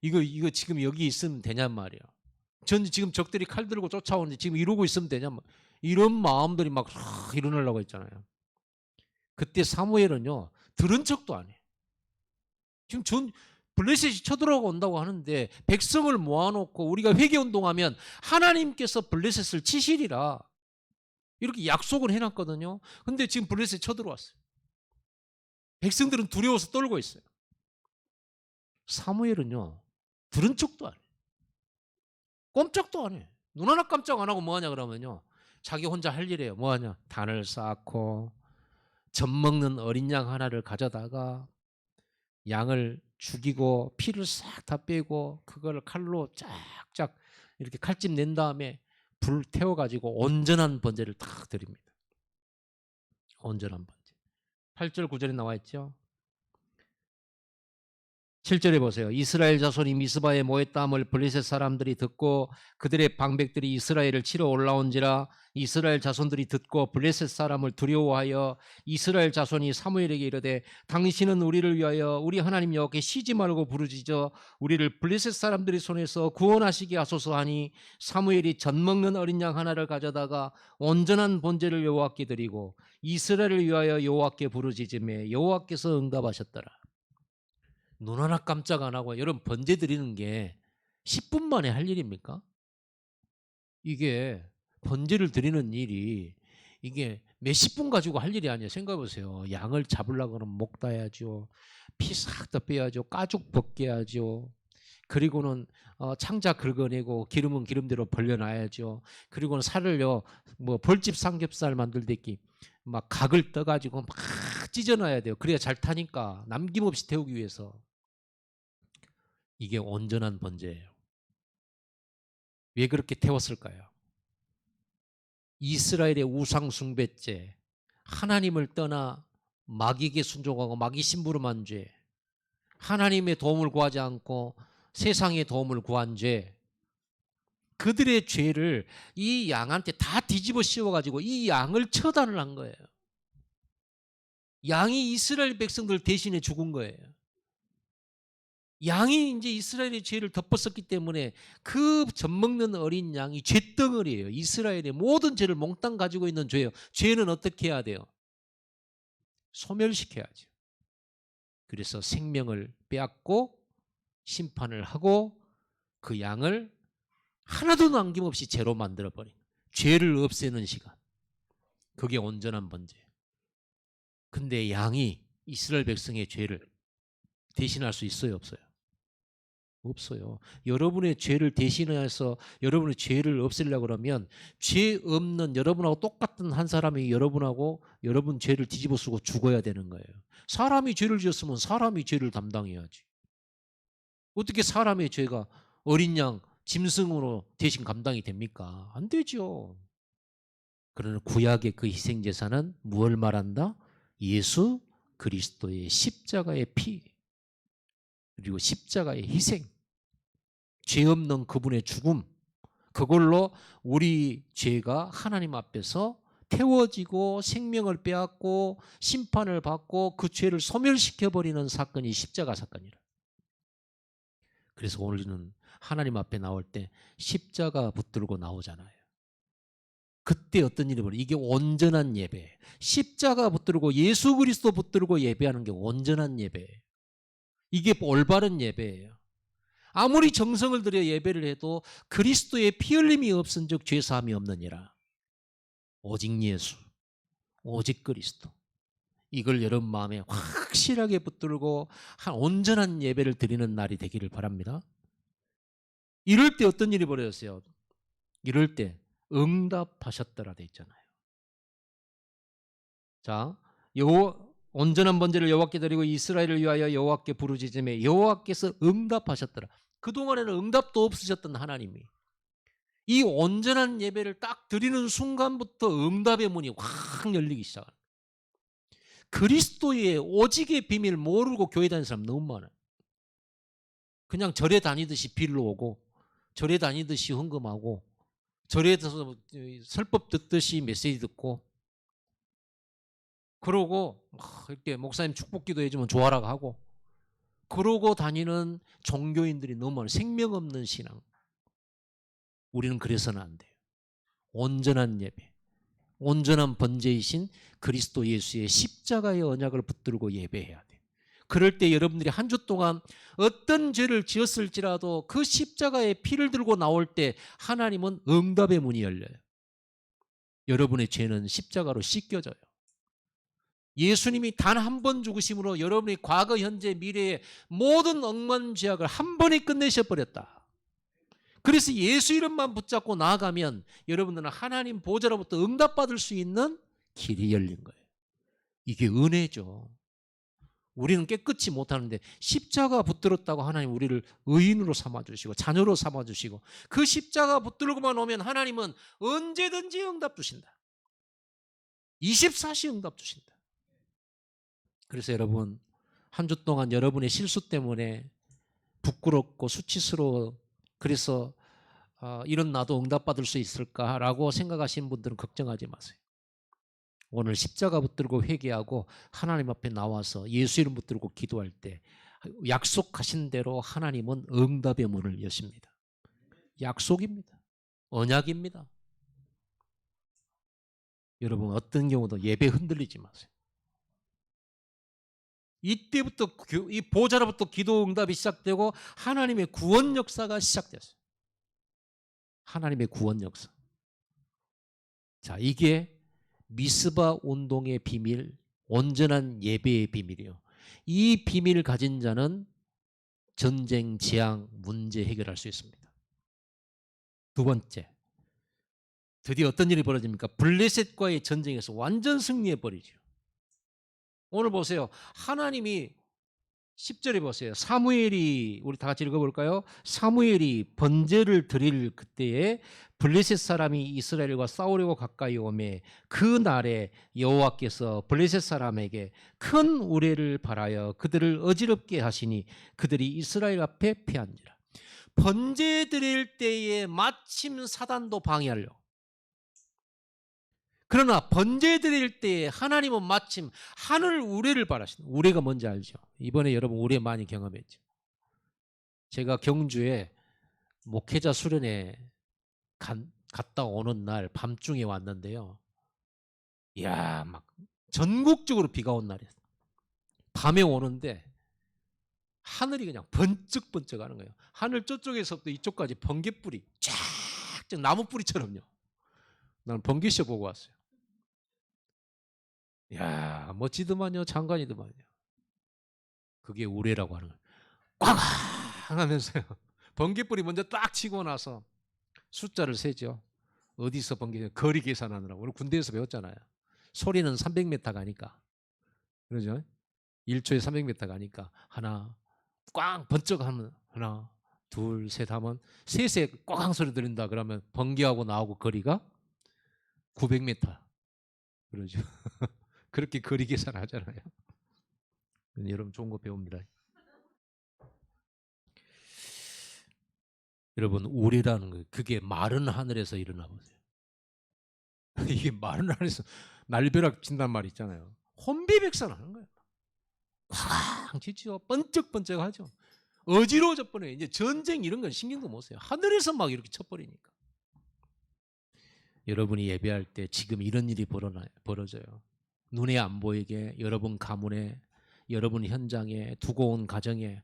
A: 이거 지금 여기 있으면 되냔 말이야. 전 지금 적들이 칼 들고 쫓아오는데 지금 이러고 있으면 되냔 말이야. 이런 마음들이 막 일어나려고 했잖아요. 그때 사무엘은요 들은 척도 안 해. 지금 블레셋이 쳐들어온다고 하는데 백성을 모아놓고 우리가 회개운동하면 하나님께서 블레셋을 치시리라 이렇게 약속을 해놨거든요. 근데 지금 블레셋이 쳐들어왔어요. 백성들은 두려워서 떨고 있어요. 사무엘은요 들은 척도 안 해. 꼼짝도 안 해. 눈 하나 깜짝 안 하고 뭐하냐 그러면요 자기 혼자 할 일이에요. 뭐하냐 단을 쌓고 젖 먹는 어린 양 하나를 가져다가 양을 죽이고 피를 싹 다 빼고 그걸 칼로 쫙쫙 이렇게 칼집 낸 다음에 불 태워가지고 온전한 번제를 딱 드립니다. 온전한 번제. 8절 9절에 나와 있죠. 7절에 보세요. 이스라엘 자손이 미스바에 모였다함을 블레셋 사람들이 듣고 그들의 방백들이 이스라엘을 치러 올라온지라 이스라엘 자손들이 듣고 블레셋 사람을 두려워하여 이스라엘 자손이 사무엘에게 이르되 당신은 우리를 위하여 우리 하나님 여호와께 쉬지 말고 부르짖어 우리를 블레셋 사람들의 손에서 구원하시게 하소서 하니 사무엘이 젖 먹는 어린 양 하나를 가져다가 온전한 번제를 여호와께 드리고 이스라엘을 위하여 여호와께 부르짖음에 여호와께서 응답하셨더라. 눈 하나 깜짝 안 하고 여러분 번제 드리는 게 10분 만에 할 일입니까? 이게 번제를 드리는 일이 이게 몇십 분 가지고 할 일이 아니에요. 생각해 보세요. 양을 잡으려고 하면 목 따야죠. 피 싹 다 빼야죠. 가죽 벗겨야죠. 그리고는 창자 긁어내고 기름은 기름대로 벌려놔야죠. 그리고는 살을요 뭐 벌집 삼겹살 만들듯이 막 각을 떠가지고 막 탁 찢어놔야 돼요. 그래야 잘 타니까 남김없이 태우기 위해서. 이게 온전한 번제예요. 왜 그렇게 태웠을까요? 이스라엘의 우상 숭배죄, 하나님을 떠나 마귀에게 순종하고 마귀 심부름한 죄, 하나님의 도움을 구하지 않고 세상의 도움을 구한 죄, 그들의 죄를 이 양한테 다 뒤집어 씌워가지고 이 양을 처단을 한 거예요. 양이 이스라엘 백성들 대신에 죽은 거예요. 양이 이제 이스라엘의 죄를 덮었었기 때문에 그 젖먹는 어린 양이 죄덩어리예요. 이스라엘의 모든 죄를 몽땅 가지고 있는 죄예요. 죄는 어떻게 해야 돼요? 소멸시켜야죠. 그래서 생명을 빼앗고 심판을 하고 그 양을 하나도 남김없이 죄로 만들어버린, 죄를 없애는 시간. 그게 온전한 번제예요. 근데 양이 이스라엘 백성의 죄를 대신할 수 있어요, 없어요? 없어요. 여러분의 죄를 대신해서 여러분의 죄를 없애려고 그러면 죄 없는 여러분하고 똑같은 한 사람이 여러분하고 여러분 죄를 뒤집어 쓰고 죽어야 되는 거예요. 사람이 죄를 지었으면 사람이 죄를 담당해야지. 어떻게 사람의 죄가 어린 양 짐승으로 대신 감당이 됩니까? 안 되죠. 그러나 구약의 그 희생제사는 무엇을 말한다? 예수 그리스도의 십자가의 피, 그리고 십자가의 희생, 죄 없는 그분의 죽음, 그걸로 우리 죄가 하나님 앞에서 태워지고 생명을 빼앗고 심판을 받고 그 죄를 소멸시켜버리는 사건이 십자가 사건이라. 그래서 오늘은 하나님 앞에 나올 때 십자가 붙들고 나오잖아요. 그때 어떤 일이 벌어요? 이게 온전한 예배. 십자가 붙들고 예수 그리스도 붙들고 예배하는 게 온전한 예배예요. 이게 올바른 예배예요. 아무리 정성을 들여 예배를 해도 그리스도의 피 흘림이 없은즉 죄 사함이 없느니라. 오직 예수, 오직 그리스도. 이걸 여러분 마음에 확실하게 붙들고 한 온전한 예배를 드리는 날이 되기를 바랍니다. 이럴 때 어떤 일이 벌어졌어요? 이럴 때 응답하셨더라 돼 있잖아요. 자, 온전한 번제를 여호와께 드리고 이스라엘을 위하여 여호와께 부르짖음에 여호와께서 응답하셨더라. 그동안에는 응답도 없으셨던 하나님이 이 온전한 예배를 딱 드리는 순간부터 응답의 문이 확 열리기 시작합니다. 그리스도의 오직의 비밀 모르고 교회 다니는 사람 너무 많아요. 그냥 절에 다니듯이 빌로 오고 절에 다니듯이 헌금하고 절에 가서 설법 듣듯이 메시지 듣고 그러고 이렇게 목사님 축복기도 해주면 좋아라 하고 그러고 다니는 종교인들이 너무 많아요. 생명 없는 신앙. 우리는 그래서는 안 돼요. 온전한 예배, 온전한 번제이신 그리스도 예수의 십자가의 언약을 붙들고 예배해야 돼요. 그럴 때 여러분들이 한 주 동안 어떤 죄를 지었을지라도 그 십자가의 피를 들고 나올 때 하나님은 응답의 문이 열려요. 여러분의 죄는 십자가로 씻겨져요. 예수님이 단 한 번 죽으심으로 여러분의 과거, 현재, 미래의 모든 억만 죄악을 한 번에 끝내셔 버렸다. 그래서 예수 이름만 붙잡고 나아가면 여러분들은 하나님 보좌로부터 응답받을 수 있는 길이 열린 거예요. 이게 은혜죠. 우리는 깨끗이 못하는데 십자가 붙들었다고 하나님 우리를 의인으로 삼아주시고 자녀로 삼아주시고 그 십자가 붙들고만 오면 하나님은 언제든지 응답 주신다. 24시 응답 주신다. 그래서 여러분 한 주 동안 여러분의 실수 때문에 부끄럽고 수치스러워 그래서 이런 나도 응답받을 수 있을까라고 생각하시는 분들은 걱정하지 마세요. 오늘 십자가 붙들고 회개하고 하나님 앞에 나와서 예수 이름 붙들고 기도할 때 약속하신 대로 하나님은 응답의 문을 여십니다. 약속입니다. 언약입니다. 여러분 어떤 경우도 예배 흔들리지 마세요. 이때부터 이 보좌로부터 기도 응답이 시작되고 하나님의 구원 역사가 시작됐어요. 하나님의 구원 역사. 자, 이게 미스바 운동의 비밀, 온전한 예배의 비밀이요. 이 비밀을 가진 자는 전쟁, 재앙, 문제 해결할 수 있습니다. 두 번째, 드디어 어떤 일이 벌어집니까? 블레셋과의 전쟁에서 완전 승리해 버리죠. 오늘 보세요. 하나님이 10절에 보세요. 사무엘이 우리 다 같이 읽어볼까요? 사무엘이 번제를 드릴 그때에 블레셋 사람이 이스라엘과 싸우려고 가까이 오매 그 날에 여호와께서 블레셋 사람에게 큰 우레를 발하여 그들을 어지럽게 하시니 그들이 이스라엘 앞에 패한지라. 번제 드릴 때에 마침 사단도 방해하려고. 그러나 번제 드릴 때에 하나님은 마침 하늘 우레를 바라신다. 우레가 뭔지 알죠? 이번에 여러분 우레 많이 경험했죠. 제가 경주에 목회자 수련회 갔다 오는 날 밤중에 왔는데요. 이야, 막 전국적으로 비가 온 날이었어요. 밤에 오는데 하늘이 그냥 번쩍번쩍 하는 거예요. 하늘 저쪽에서부터 이쪽까지 번개불이 쫙 나무 뿌리처럼요. 나는 번개쇼 보고 왔어요. 야, 멋지더만요. 장관이더만요. 그게 우레라고 하는 거예요. 꽝 하면서요. 번개불이 먼저 딱 치고 나서 숫자를 세죠. 어디서 번개? 거리 계산하느라고. 우리 군대에서 배웠잖아요. 소리는 300m 가니까. 그러죠? 1초에 300m 가니까 하나 꽝 번쩍 하면 하나 둘 셋 하면 셋에 꽝 소리 들린다 그러면 번개하고 나오고 거리가 900m. 그러죠. 그렇게 거리 계산하잖아요. 여러분 좋은 거 배웁니다. 여러분 우리라는 거 그게 마른 하늘에서 일어나 보세요. 이게 마른 하늘에서 날벼락 친단 말이 있잖아요. 혼비백산하는 거예요. 쾅 치죠. 번쩍번쩍하죠. 어지러워져 버려요. 이제 전쟁 이런 건 신경도 못 써요. 하늘에서 막 이렇게 쳐버리니까. 여러분이 예배할 때 지금 이런 일이 벌어져요. 눈에 안 보이게 여러분 가문에 여러분 현장에 두고 온 가정에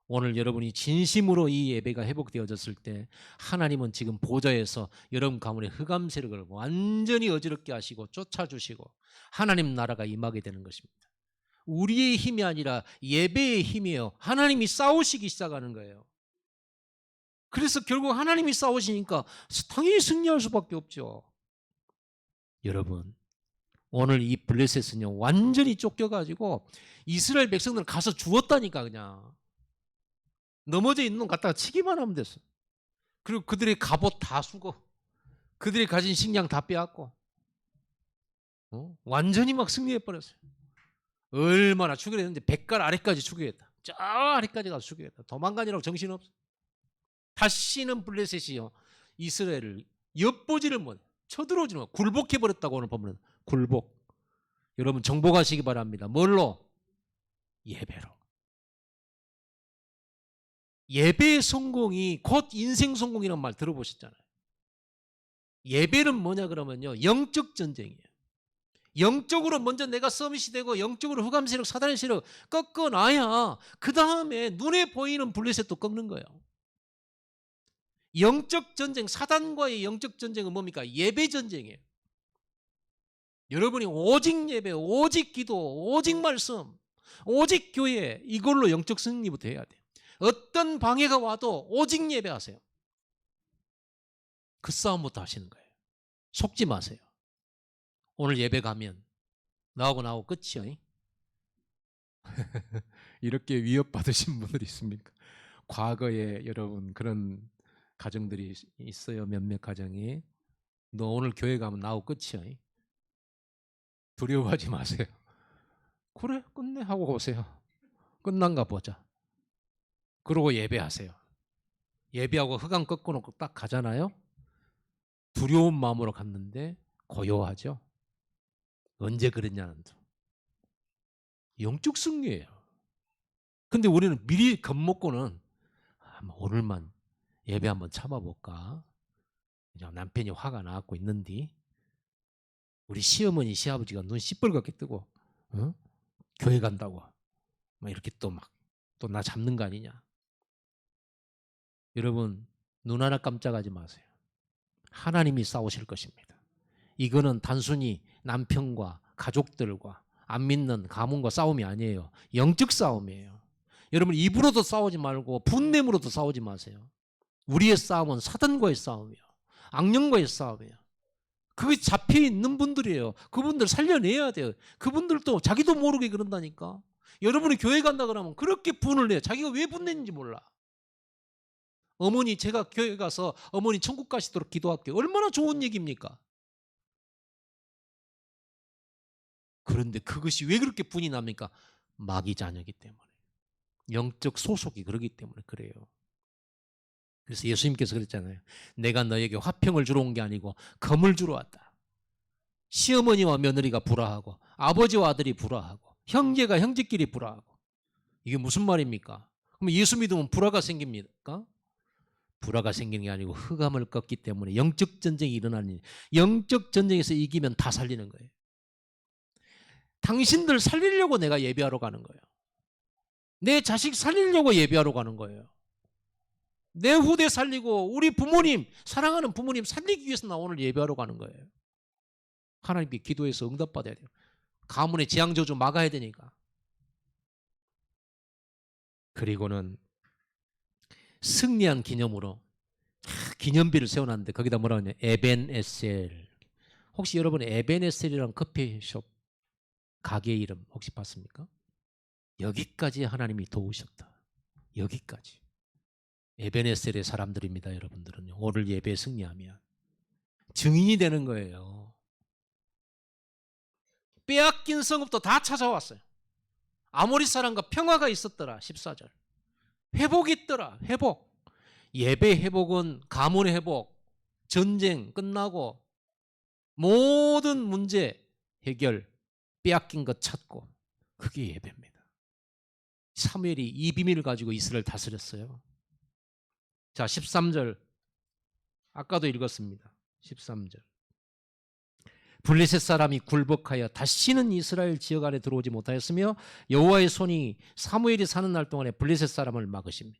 A: 오늘 여러분이 진심으로 이 예배가 회복되어졌을 때 하나님은 지금 보좌에서 여러분 가문에 흑암 세력을 완전히 어지럽게 하시고 쫓아주시고 하나님 나라가 임하게 되는 것입니다. 우리의 힘이 아니라 예배의 힘이에요. 하나님이 싸우시기 시작하는 거예요. 그래서 결국 하나님이 싸우시니까 당연히 승리할 수밖에 없죠. 여러분 오늘 이 블레셋은요 완전히 쫓겨가지고 이스라엘 백성들은 가서 죽었다니까. 그냥 넘어져 있는 놈 갖다가 치기만 하면 됐어. 그리고 그들의 갑옷 다 수고 그들이 가진 식량 다 빼앗고 완전히 막 승리해버렸어요. 얼마나 추격했는데 백갈 아래까지 추격했다. 저 아래까지 가서 추격했다. 도망가니라고 정신없어. 다시는 블레셋이요 이스라엘을 엿보지를 못 쳐들어오지는 못 굴복해버렸다고 오늘 보면 굴복. 여러분 정복하시기 바랍니다. 뭘로? 예배로. 예배의 성공이 곧 인생 성공이라는 말 들어보셨잖아요. 예배는 뭐냐 그러면요 영적 전쟁이에요. 영적으로 먼저 내가 서밋이 되고 영적으로 흑암 세력 사단의 세력 꺾어놔야 그 다음에 눈에 보이는 블레셋도 꺾는 거예요. 영적 전쟁, 사단과의 영적 전쟁은 뭡니까? 예배 전쟁이에요. 여러분이 오직 예배, 오직 기도, 오직 말씀, 오직 교회 이걸로 영적 승리부터 해야 돼요. 어떤 방해가 와도 오직 예배하세요. 그 싸움부터 하시는 거예요. 속지 마세요. 오늘 예배 가면 나하고 끝이요. 이렇게 위협받으신 분들이 있습니까? 과거에 여러분 그런 가정들이 있어요. 몇몇 가정이. 너 오늘 교회 가면 나하고 끝이요. 두려워하지 마세요. 그래 끝내 하고 오세요. 끝난가 보자. 그러고 예배하세요. 예배하고 흑암 꺾어놓고 딱 가잖아요. 두려운 마음으로 갔는데 고요하죠. 언제 그랬냐는 둥. 영적 승리예요. 근데 우리는 미리 겁먹고는 오늘만 예배 한번 참아볼까. 남편이 화가 나갖고 있는데 우리 시어머니 시아버지가 눈 시뻘겋게 뜨고 교회 간다고 막 이렇게 또 나 잡는 거 아니냐. 여러분 눈 하나 깜짝하지 마세요. 하나님이 싸우실 것입니다. 이거는 단순히 남편과 가족들과 안 믿는 가문과 싸움이 아니에요. 영적 싸움이에요. 여러분 입으로도 싸우지 말고 분냄으로도 싸우지 마세요. 우리의 싸움은 사단과의 싸움이에요. 악령과의 싸움이에요. 그게 잡혀 있는 분들이에요. 그분들 살려내야 돼요. 그분들도 자기도 모르게 그런다니까. 여러분이 교회 간다 그러면 그렇게 분을 내요. 자기가 왜 분냈는지 몰라. 어머니, 제가 교회 가서 어머니 천국 가시도록 기도할게요. 얼마나 좋은 얘기입니까? 그런데 그것이 왜 그렇게 분이 납니까? 마귀 자녀이기 때문에. 영적 소속이 그러기 때문에 그래요. 그래서 예수님께서 그랬잖아요. 내가 너에게 화평을 주러 온 게 아니고 검을 주러 왔다. 시어머니와 며느리가 불화하고 아버지와 아들이 불화하고 형제가 형제끼리 불화하고 이게 무슨 말입니까? 그럼 예수 믿으면 불화가 생깁니까? 불화가 생기는 게 아니고 흑암을 꺾기 때문에 영적 전쟁이 일어나는, 영적 전쟁에서 이기면 다 살리는 거예요. 당신들 살리려고 내가 예배하러 가는 거예요. 내 자식 살리려고 예배하러 가는 거예요. 내 후대 살리고 우리 부모님, 사랑하는 부모님 살리기 위해서 나 오늘 예배하러 가는 거예요. 하나님께 기도해서 응답받아야 돼요. 가문의 재앙저주 막아야 되니까. 그리고는 승리한 기념으로 기념비를 세워놨는데 거기다 뭐라고 하냐, 에벤에셀. 혹시 여러분 에벤에셀이라는 커피숍 가게 이름 혹시 봤습니까? 여기까지 하나님이 도우셨다. 여기까지. 에벤에셀의 사람들입니다. 여러분들은요. 오늘 예배에 승리하면 증인이 되는 거예요. 빼앗긴 성읍도 다 찾아왔어요. 아모리 사람과 평화가 있었더라. 14절. 회복이 있더라. 회복. 예배 회복은 가문의 회복, 전쟁 끝나고 모든 문제 해결, 빼앗긴 것 찾고, 그게 예배입니다. 사무엘이 이 비밀을 가지고 이스라엘 다스렸어요. 자, 13절. 아까도 읽었습니다. 13절. 블레셋 사람이 굴복하여 다시는 이스라엘 지역 안에 들어오지 못하였으며 여호와의 손이 사무엘이 사는 날 동안에 블레셋 사람을 막으십니다.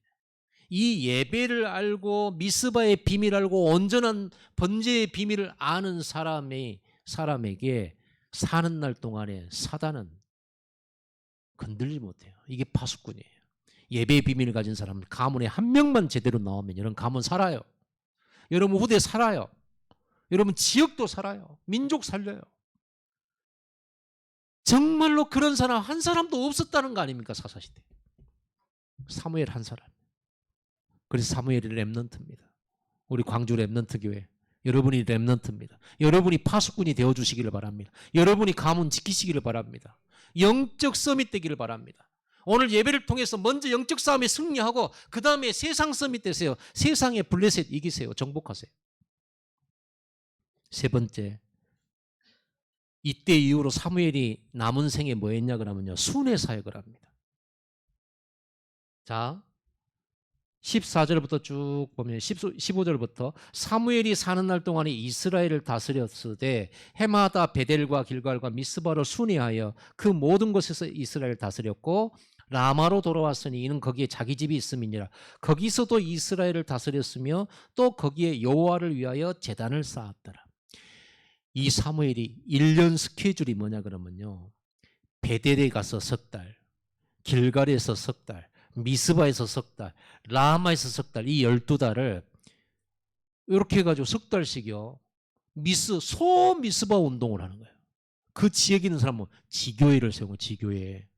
A: 이 예배를 알고 미스바의 비밀을 알고 온전한 번제의 비밀을 아는 사람에게 사는 날 동안에 사단은 건들지 못해요. 이게 파수꾼이에요. 예배의 비밀을 가진 사람은 가문에 한 명만 제대로 나오면 여러분 가문 살아요. 여러분 후대 살아요. 여러분 지역도 살아요. 민족 살려요. 정말로 그런 사람 한 사람도 없었다는 거 아닙니까? 사사시대. 사무엘 한 사람. 그래서 사무엘이 렘넌트입니다. 우리 광주 렘넌트 교회. 여러분이 렘넌트입니다. 여러분이 파수꾼이 되어주시기를 바랍니다. 여러분이 가문 지키시기를 바랍니다. 영적 서밋 되기를 바랍니다. 오늘 예배를 통해서 먼저 영적 싸움에 승리하고 그 다음에 세상 서밋 되세요. 세상의 블레셋 이기세요. 정복하세요. 세 번째, 이때 이후로 사무엘이 남은 생에 뭐 했냐 그러면요, 순회 사역을 합니다. 자, 14절부터 쭉 보면 15절부터 사무엘이 사는 날 동안에 이스라엘을 다스렸을 때 해마다 베델과 길갈과 미스바로 순회하여 그 모든 곳에서 이스라엘을 다스렸고 라마로 돌아왔으니 이는 거기에 자기 집이 있음이니라. 거기서도 이스라엘을 다스렸으며 또 거기에 여호와를 위하여 제단을 쌓았더라. 이 사무엘이 1년 스케줄이 뭐냐 그러면요, 베델에 가서 석 달, 길갈에서 석 달, 미스바에서 석 달, 라마에서 석 달, 이 12달을 이렇게 해가지고 석 달씩이요, 소미스바 운동을 하는 거예요. 그 지역에 있는 사람은 지교회를 세우고, 지교회.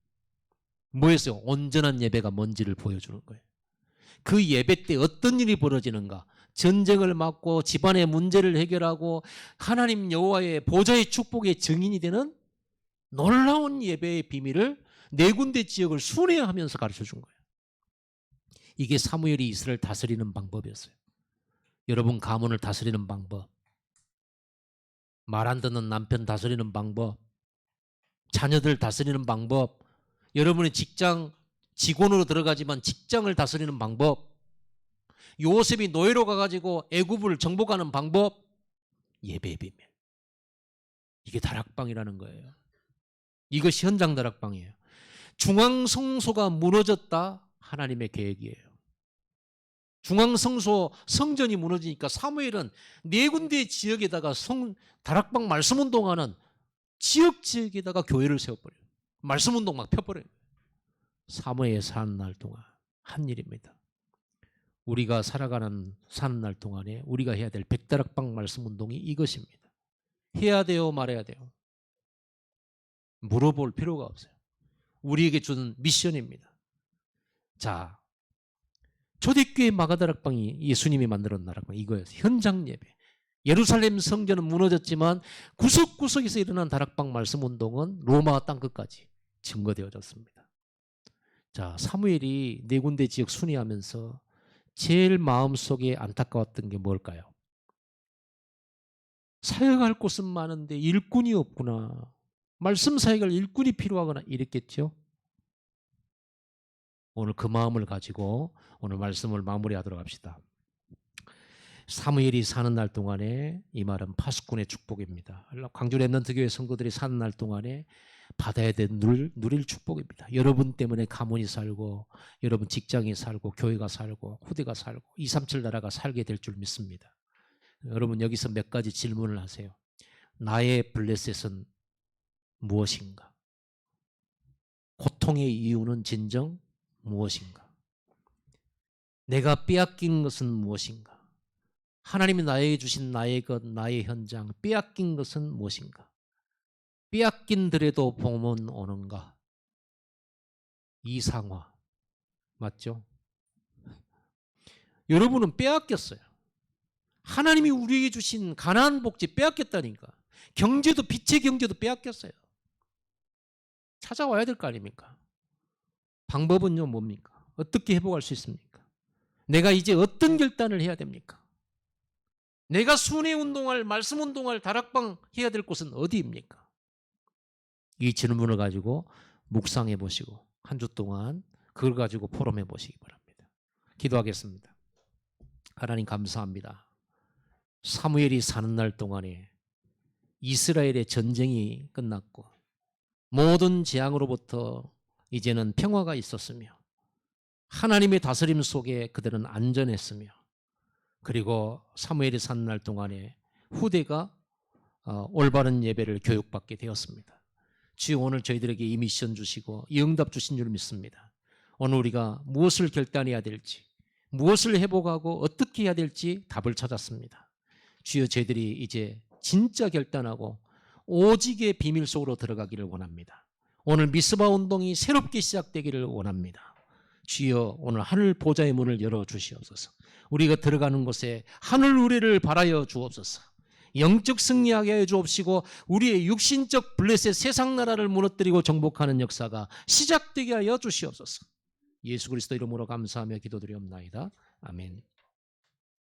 A: 뭐 했어요? 온전한 예배가 뭔지를 보여주는 거예요. 그 예배 때 어떤 일이 벌어지는가? 전쟁을 막고 집안의 문제를 해결하고 하나님 여호와의 보좌의 축복의 증인이 되는 놀라운 예배의 비밀을 네 군데 지역을 순회하면서 가르쳐 준 거예요. 이게 사무엘이 이스라엘 다스리는 방법이었어요. 여러분 가문을 다스리는 방법, 말 안 듣는 남편 다스리는 방법, 자녀들 다스리는 방법, 여러분의 직장 직원으로 들어가지만 직장을 다스리는 방법, 요셉이 노예로 가가지고 애굽을 정복하는 방법, 예배의 비밀. 이게 다락방이라는 거예요. 이것이 현장 다락방이에요. 중앙성소가 무너졌다, 하나님의 계획이에요. 중앙성소 성전이 무너지니까 사무엘은 네 군데 지역에다가 다락방 말씀운동하는 지역에다가 교회를 세워버려요. 말씀운동 막 펴버려요. 사무엘에 사는 날 동안 한 일입니다. 우리가 사는 날 동안에 우리가 해야 될 백다락방 말씀운동이 이것입니다. 해야 돼요, 말아야 돼요? 물어볼 필요가 없어요. 우리에게 주는 미션입니다. 자, 초대교회 마가다락방이 예수님이 만들었던 다락방 이거였어요. 현장 예배. 예루살렘 성전은 무너졌지만 구석구석에서 일어난 다락방 말씀 운동은 로마 땅끝까지 증거되어졌습니다. 자, 사무엘이 네 군데 지역 순회하면서 제일 마음속에 안타까웠던 게 뭘까요? 사역할 곳은 많은데 일꾼이 없구나. 말씀 사역할 일꾼이 필요하거나 이랬겠죠. 오늘 그 마음을 가지고 오늘 말씀을 마무리하도록 합시다. 사무엘이 사는 날 동안에 이 말은 파수꾼의 축복입니다. 광주 랩넌트 교회 성도들이 사는 날 동안에 받아야 될 누릴 축복입니다. 여러분 때문에 가문이 살고 여러분 직장이 살고 교회가 살고 후대가 살고 237 나라가 살게 될 줄 믿습니다. 여러분 여기서 몇 가지 질문을 하세요. 나의 블레셋은 무엇인가? 고통의 이유는 진정 무엇인가? 내가 빼앗긴 것은 무엇인가? 하나님이 나에게 주신 나의 것, 나의 현장, 빼앗긴 것은 무엇인가? 빼앗긴들에도 복은 오는가? 이상화 맞죠? 여러분은 빼앗겼어요. 하나님이 우리에게 주신 가나안 복지 빼앗겼다니까. 경제도 빛의 경제도 빼앗겼어요. 찾아와야 될 거 아닙니까? 방법은요 뭡니까? 어떻게 회복할 수 있습니까? 내가 이제 어떤 결단을 해야 됩니까? 내가 순회 운동할 말씀 운동할 다락방 해야 될 곳은 어디입니까? 이 질문을 가지고 묵상해 보시고 한 주 동안 그걸 가지고 포럼해 보시기 바랍니다. 기도하겠습니다. 하나님 감사합니다. 사무엘이 사는 날 동안에 이스라엘의 전쟁이 끝났고 모든 재앙으로부터 이제는 평화가 있었으며 하나님의 다스림 속에 그들은 안전했으며 그리고 사무엘이 사는 날 동안에 후대가 올바른 예배를 교육받게 되었습니다. 주여 오늘 저희들에게 이 미션 주시고 이 응답 주신 줄 믿습니다. 오늘 우리가 무엇을 결단해야 될지 무엇을 회복하고 어떻게 해야 될지 답을 찾았습니다. 주여 저희들이 이제 진짜 결단하고 오직의 비밀 속으로 들어가기를 원합니다. 오늘 미스바 운동이 새롭게 시작되기를 원합니다. 주여 오늘 하늘 보좌의 문을 열어주시옵소서. 우리가 들어가는 곳에 하늘 우레를 발하여 주옵소서. 영적 승리하게 하여 주옵시고 우리의 육신적 블레셋 세상 나라를 무너뜨리고 정복하는 역사가 시작되게 하여 주시옵소서. 예수 그리스도 이름으로 감사하며 기도드리옵나이다. 아멘.